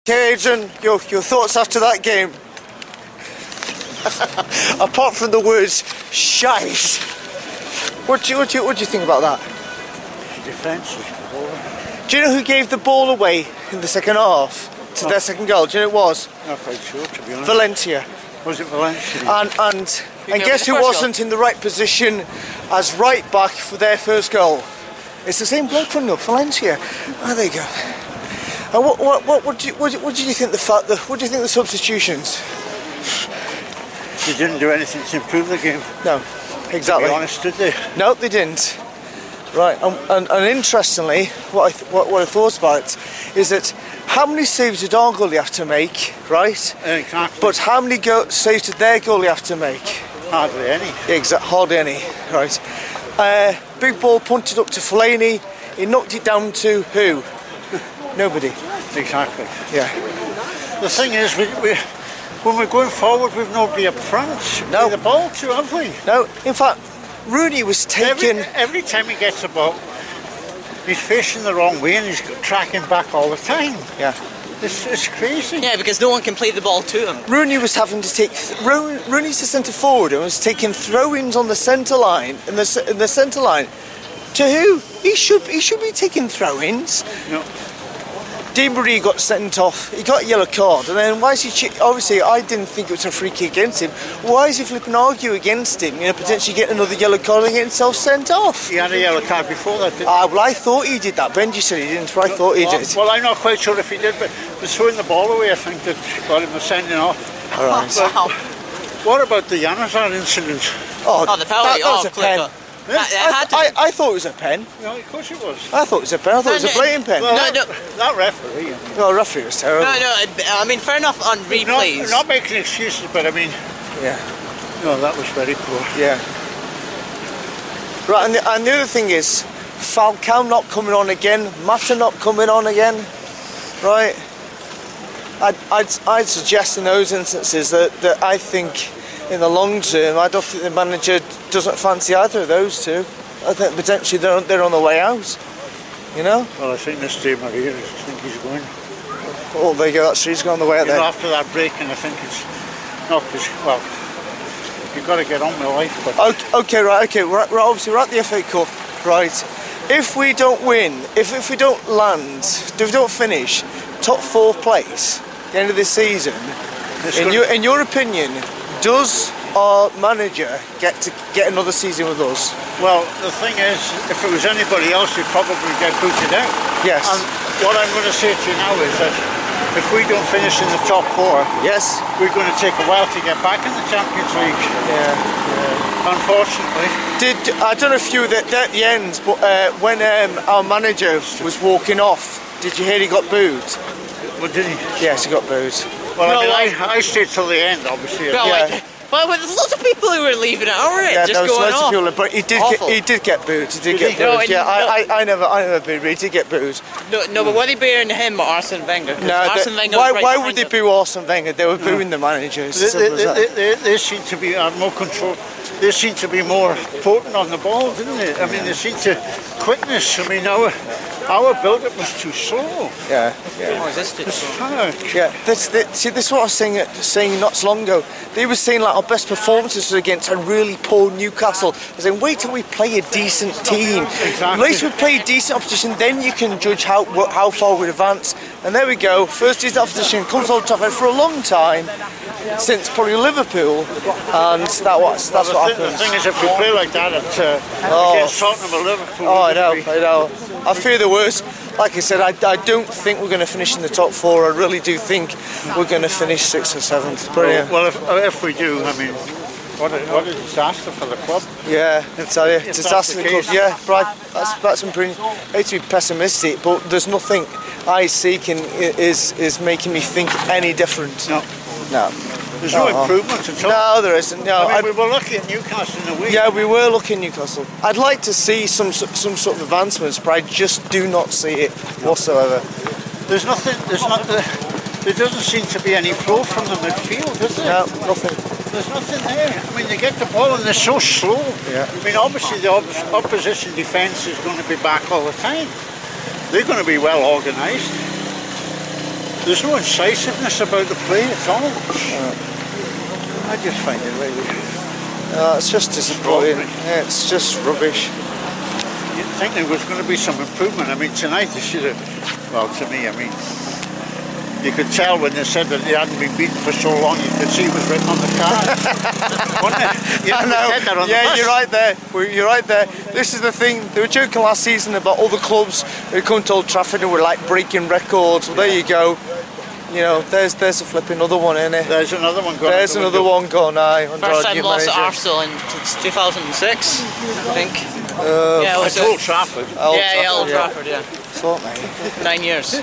Okay, Adrian, your thoughts after that game? Apart from the words "shite," what do you think about that? Defensive. Do you know who gave the ball away in the second half to their second goal? Do you know who it was? Not quite sure, to be honest. Valencia. Was it Valencia? And guess who wasn't in the right position as right back for their first goal? It's the same bloke from Valencia. Oh, there you go. And what do you think what do you think the substitutions? They didn't do anything to improve the game. No, exactly. To be honest, did they? No, they didn't. Right, and interestingly, what I thought about it is that how many saves did our goalie have to make, right? Exactly. But how many saves did their goalie have to make? Hardly any. Exactly, hardly any. Right. Big ball punted up to Fellaini. He knocked it down to who? Nobody. Exactly. Yeah. The thing is, when we're going forward, we've nobody up front. No. The ball to, have we? No. In fact, Rooney was taking. Every time he gets the ball, he's facing the wrong way and he's tracking back all the time. Yeah. It's crazy. Yeah, because no one can play the ball to him. Rooney was having to take. Rooney's the centre forward and was taking throw-ins on the centre line. In the centre line. To who? He should be taking throw-ins. No. Di Maria got sent off. He got a yellow card, and then why is he? Obviously, I didn't think it was a free kick against him. Why is he flipping argue against him? You know, potentially getting another yellow card and getting himself sent off. He had a yellow card before that, didn't he? Well, I thought he did that. Benji said he didn't, but I thought he did. Well, I'm not quite sure if he did, but the throwing the ball away, I think that got him the sending off. All right. Wow. What about the Januzaj incident? Oh, the penalty. that was a pen. I thought it was a pen. No, of course it was. I thought it was a pen. I thought it was a blatant pen. Well, No. That referee. No, referee was terrible. No, I mean, fair enough on replays. Not making excuses, but I mean, Yeah. no, that was very poor. Yeah. Right, and the other thing is, Falcao not coming on again, Mata not coming on again, right? I'd suggest in those instances that I think in the long term, I don't think the manager doesn't fancy either of those two. I think potentially they're on the way out, you know? Well, I think this Di Maria, I think he's going. Oh, there you go, he's gone the way out there. After that break, and I think it's not because, well, you've got to get on with life. But Okay, we're obviously we're at the FA Cup, right? If we don't win, if we don't land, if we don't finish top 4th place at the end of this season, in your opinion, does our manager get another season with us? Well, the thing is, if it was anybody else, he'd probably get booted out. Yes. And what I'm going to say to you now is that if we don't finish in the top 4, yes, we're going to take a while to get back in the Champions League. Yeah. Unfortunately. I don't know if you were at the end, but when our manager was walking off, did you hear he got booed? Well, did he? Yes, he got booed. Well, I stayed till the end, obviously. Well, there's lots of people who were leaving it outright, yeah, just there was going lots off. of people, but he did get booed. He did get booed. Yeah, I never booed. He did get booed. No, but were they booing him or Arsene Wenger? No, why would they boo Arsene Wenger? They were booing the managers. They seem to be more control. They seem to be more potent on the ball, didn't they? I mean, they seem to quickness. I mean, our build-up was too slow. Yeah. Oh, is this too slow? Yeah. This is what I was saying not so long ago. They were saying like our best performances was against a really poor Newcastle. I was saying, wait till we play a decent team. Exactly. Wait till we play a decent opposition, then you can judge how far we advance. And there we go. First decent opposition comes to Old Trafford for a long time, since probably Liverpool, and that's what happens. The thing is, if we play like that against Tottenham or Liverpool, I know. I fear the worst. Like I said, I don't think we're going to finish in the top 4. I really do think we're going to finish 6th or 7th. Brilliant. Well, if we do, I mean, what a disaster for the club. Yeah, I tell you, disaster for the club. Yeah, right. That's pretty. I hate to be pessimistic, but there's nothing I see is making me think any different. No. There's no improvement at all. No, there isn't. No, I mean, we were lucky at Newcastle in the week. Yeah, we were lucky at Newcastle. I'd like to see some sort of advancements, but I just do not see it whatsoever. There's nothing. There doesn't seem to be any flow from the midfield, does there? No, nothing. There's nothing there. I mean, they get the ball and they're so slow. Yeah. I mean, obviously the opposition defence is going to be back all the time. They're going to be well organised. There's no incisiveness about the play at all. I just find it really... It's just disappointing. Yeah, it's just rubbish. You'd think there was going to be some improvement. I mean, tonight they should have... Well, to me, I mean... You could tell when they said that they hadn't been beaten for so long, you could see it was written on the card. Wasn't it? You I know. said that on the bus. You're right there. You're right there. This is the thing. They were joking last season about other clubs who come to Old Trafford and were like breaking records. Well, there you go. You know, there's a flipping other one, isn't it? There's another one going. There's another one going. Aye. First time lost at Arse in 2006, I think. Yeah, it was Old Trafford. Old Trafford, yeah. Thought, mate. 9 years.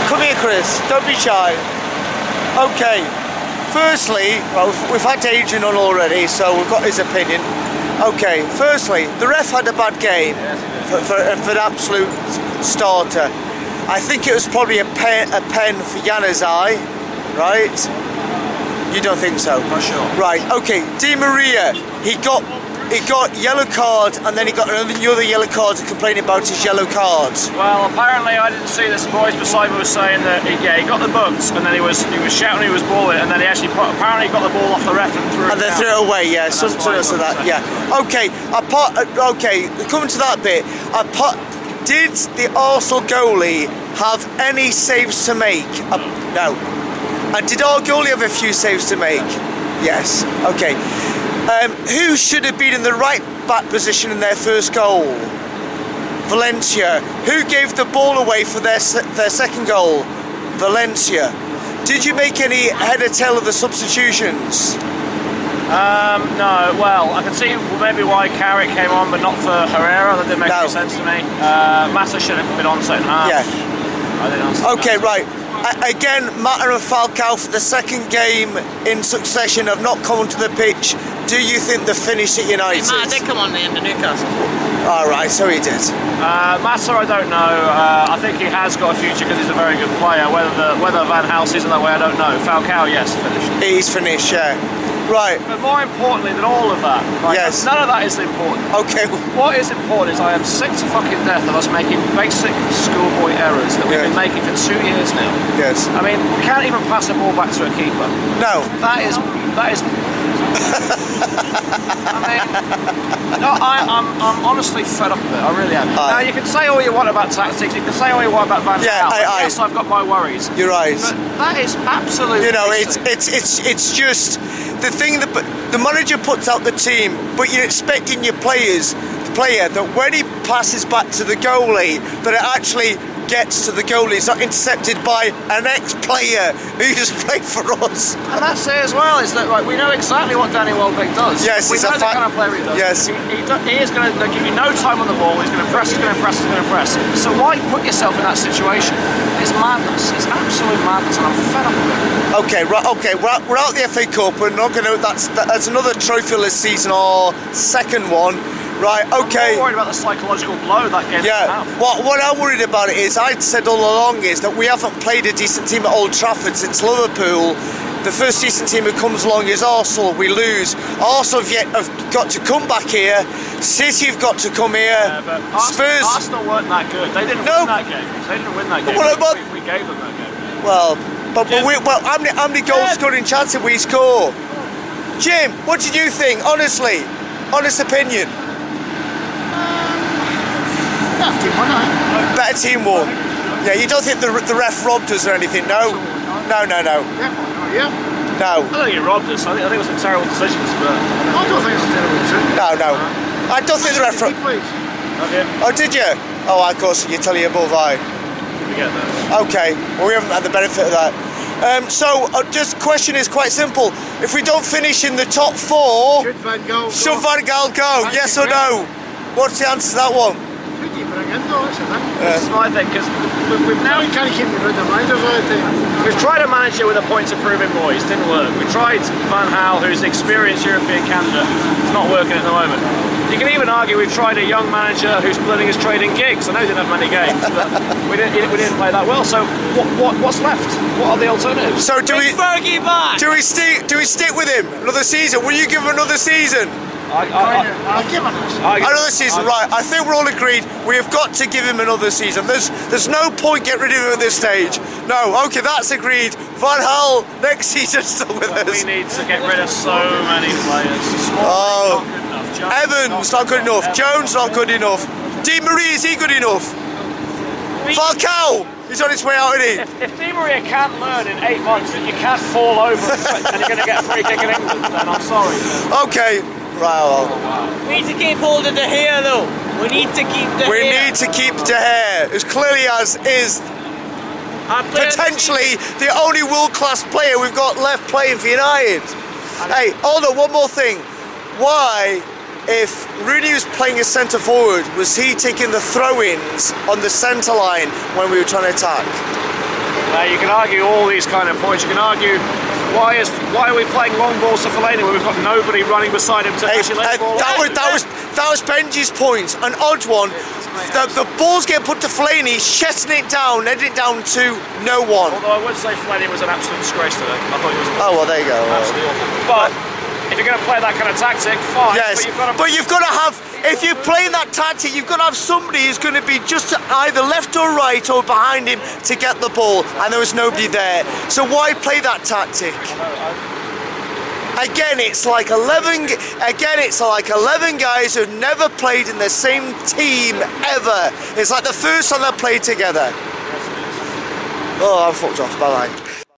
Come here, Chris. Don't be shy. Okay. Firstly, well, we've had Adrian on already, so we've got his opinion. Okay. Firstly, the ref had a bad game for an absolute starter. I think it was probably a pen for Yana's eye, right? You don't think so? Not sure. Right. Okay. Di Maria, he got yellow card, and then he got another yellow card complaining about his yellow cards. Well, apparently I didn't see this. The boys beside me was saying that he got the books, and then he was shouting he was balling, and then he actually apparently got the ball off the ref and threw it. And then threw it away. Yeah, something of that. Yeah. Okay. Okay. Coming to that bit, did the Arsenal goalie have any saves to make? No. And did our goalie have a few saves to make? Yes. Okay. Who should have been in the right back position in their first goal? Valencia. Who gave the ball away for their second goal? Valencia. Did you make any head or tail of the substitutions? No. Well, I can see maybe why Carrick came on, but not for Herrera. That didn't make any sense to me. Massa should have been on second half. Yeah. I didn't understand. Okay, right. Again, Mata and Falcao for the second game in succession have not come onto the pitch. Do you think the finish at United? Matt did come on the end of Newcastle. Alright, so he did. Massa, I don't know. I think he has got a future because he's a very good player. Whether Van Hals isn't that way, I don't know. Falcao, yes, finished. He's finished, yeah. Right. But more importantly than all of that, right, yes. None of that is important. Okay. What is important is I am sick to fucking death of us making basic schoolboy errors that we've been making for 2 years now. Yes. I mean, we can't even pass a ball back to a keeper. No. That is. I'm honestly fed up with it. I really am. Now you can say all you want about tactics. You can say all you want about Van Gaal. Yes, I've got my worries. You're right. But that is absolutely. You know, it's just the thing that the manager puts out the team, but you're expecting your player that when he passes back to the goalie, that it actually gets to the goalie. It's not intercepted by an ex-player who just played for us. And that's it as well, is that we know exactly what Danny Welbeck does. Yes, we know the kind of player he does. Yes. He is going to give you no time on the ball, he's going to press, he's going to press, he's going to press. So why put yourself in that situation? It's madness, it's absolute madness, and I'm fed up with it. Okay, right, okay, we're out the FA Cup, we're not going to, that's another trophy-less season, our second one. Right, okay. I'm more worried about the psychological blow that game. Yeah, what I'm worried about it is, I'd said all along is that we haven't played a decent team at Old Trafford since Liverpool. The first decent team that comes along is Arsenal, we lose. Arsenal have got to come back here, City have got to come here, but Spurs... Arsenal weren't that good, they didn't win that game. They didn't win that game, we gave them that game. Well, how many goals scoring chances we score? Jim, what did you think, honestly? Honest opinion? Better team won. Yeah, you don't think the ref robbed us or anything? No. No. Yeah. No. I don't think he robbed us. I think it was some terrible decisions, but I don't think it was a terrible decision. No. I don't think the ref robbed. Oh, did you? Oh, of course. You tell you above I. We get that. Okay. Well, we haven't had the benefit of that. So, just question is quite simple. If we don't finish in the top 4, should Van Gaal go? Yes or no? What's the answer to that one? This is my thing, because we've now can't keep rid of managers all the time. We've tried a manager with a point to prove him boys, didn't work. We tried Van Gaal, who's an experienced European candidate. It's not working at the moment. You can even argue we've tried a young manager who's learning his trade in gigs. I know he didn't have many games, but we didn't play that well. So what's left? What are the alternatives? So do we Fergie back? Do we stick with him another season? Will you give him another season? I'll give him Another season, right? I think we're all agreed. We have got to give him another season. There's no point getting rid of him at this stage. No, okay, that's agreed. Van Gaal next season still with us. We need to get rid of so many players. Oh, not good enough. Evans not good enough. Jones not good enough. Di Maria, is he good enough? Falcao, he's on his way out, isn't he? If Di Maria can't learn in 8 months that you can't fall over and you're going to get a free kick in England, then I'm sorry. Okay, right. Well. We need to keep hold of De Gea though. We need to keep De Gea. We need to keep De Gea, as clearly as is potentially the only world-class player we've got left playing for United. Hey, hold on, one more thing. Why, if Rooney was playing as centre forward, was he taking the throw-ins on the centre line when we were trying to attack? You can argue all these kind of points. You can argue why are we playing long balls to Fellaini when we've got nobody running beside him to actually let the ball that was Benji's point, an odd one. The balls get put to Fellaini, shutting it down, heading it down to no one. Although I would say Fellaini was an absolute disgrace today. I thought he was. Oh well, there you go. Absolutely awful. But if you're going to play that kind of tactic, fine. Yes, but you've got to have. If you're playing that tactic, you've got to have somebody who's going to be just either left or right or behind him to get the ball, and there was nobody there. So why play that tactic? Again, it's like 11 guys who've never played in the same team ever. It's like the first time they played together. Oh, I'm fucked off. Bye bye.